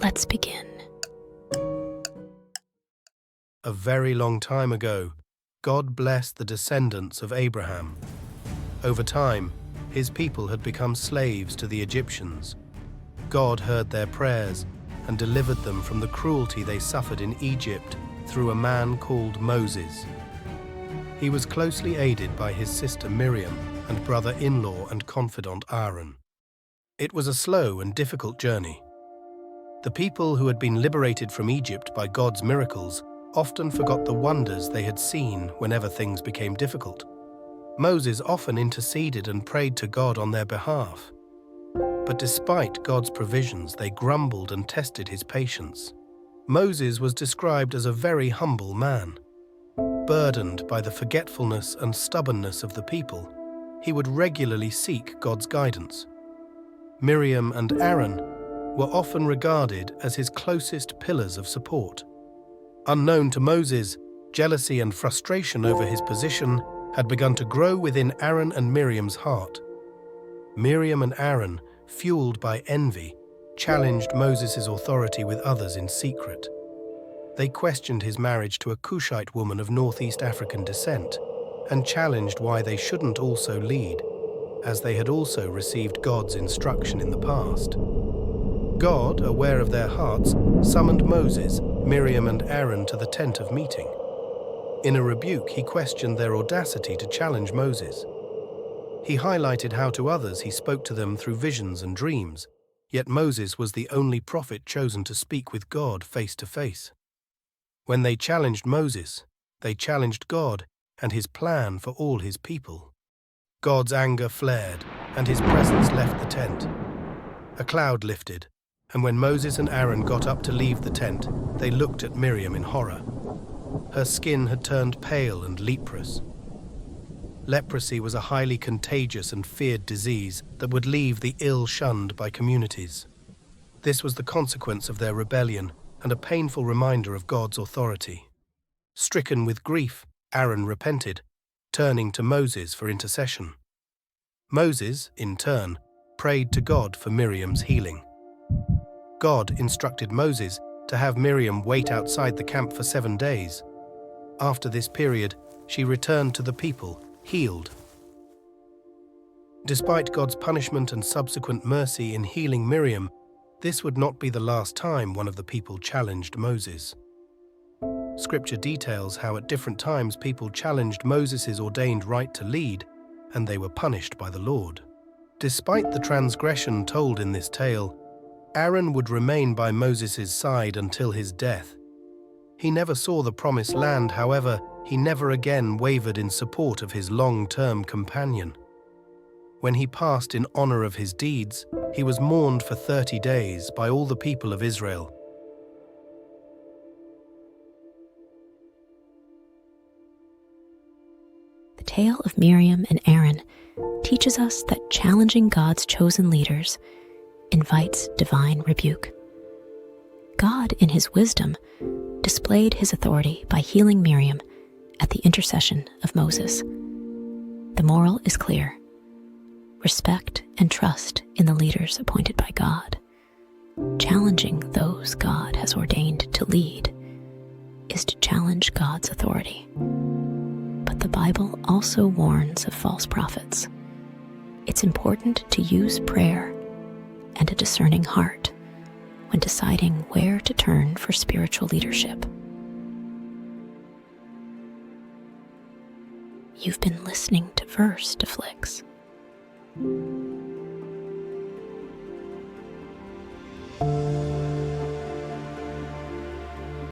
Let's begin. A very long time ago, God blessed the descendants of Abraham. Over time, his people had become slaves to the Egyptians. God heard their prayers and delivered them from the cruelty they suffered in Egypt through a man called Moses. He was closely aided by his sister Miriam and brother-in-law and confidant Aaron. It was a slow and difficult journey. The people who had been liberated from Egypt by God's miracles often forgot the wonders they had seen whenever things became difficult. Moses often interceded and prayed to God on their behalf. But despite God's provisions, they grumbled and tested his patience. Moses was described as a very humble man. Burdened by the forgetfulness and stubbornness of the people, he would regularly seek God's guidance. Miriam and Aaron were often regarded as his closest pillars of support. Unknown to Moses, jealousy and frustration over his position had begun to grow within Aaron and Miriam's heart. Miriam and Aaron, fueled by envy, challenged Moses' authority with others in secret. They questioned his marriage to a Cushite woman of Northeast African descent and challenged why they shouldn't also lead, as they had also received God's instruction in the past. God, aware of their hearts, summoned Moses, Miriam and Aaron to the tent of meeting. In a rebuke, he questioned their audacity to challenge Moses. He highlighted how to others he spoke to them through visions and dreams, yet Moses was the only prophet chosen to speak with God face to face. When they challenged Moses, they challenged God and his plan for all his people. God's anger flared, and his presence left the tent. A cloud lifted, and when Moses and Aaron got up to leave the tent, they looked at Miriam in horror. Her skin had turned pale and leprous. Leprosy was a highly contagious and feared disease that would leave the ill shunned by communities. This was the consequence of their rebellion and a painful reminder of God's authority. Stricken with grief, Aaron repented, turning to Moses for intercession. Moses, in turn, prayed to God for Miriam's healing. God instructed Moses to have Miriam wait outside the camp for 7 days. After this period, she returned to the people, healed. Despite God's punishment and subsequent mercy in healing Miriam, this would not be the last time one of the people challenged Moses. Scripture details how at different times people challenged Moses' ordained right to lead, and they were punished by the Lord. Despite the transgression told in this tale, Aaron would remain by Moses' side until his death. He never saw the promised land, however, he never again wavered in support of his long-term companion. When he passed in honor of his deeds, he was mourned for 30 days by all the people of Israel. The tale of Miriam and Aaron teaches us that challenging God's chosen leaders invites divine rebuke. God, in his wisdom, displayed his authority by healing Miriam at the intercession of Moses. The moral is clear. Respect and trust in the leaders appointed by God. Challenging those God has ordained to lead is to challenge God's authority. But the Bible also warns of false prophets. It's important to use prayer and a discerning heart when deciding where to turn for spiritual leadership. You've been listening to Verse to Flicks.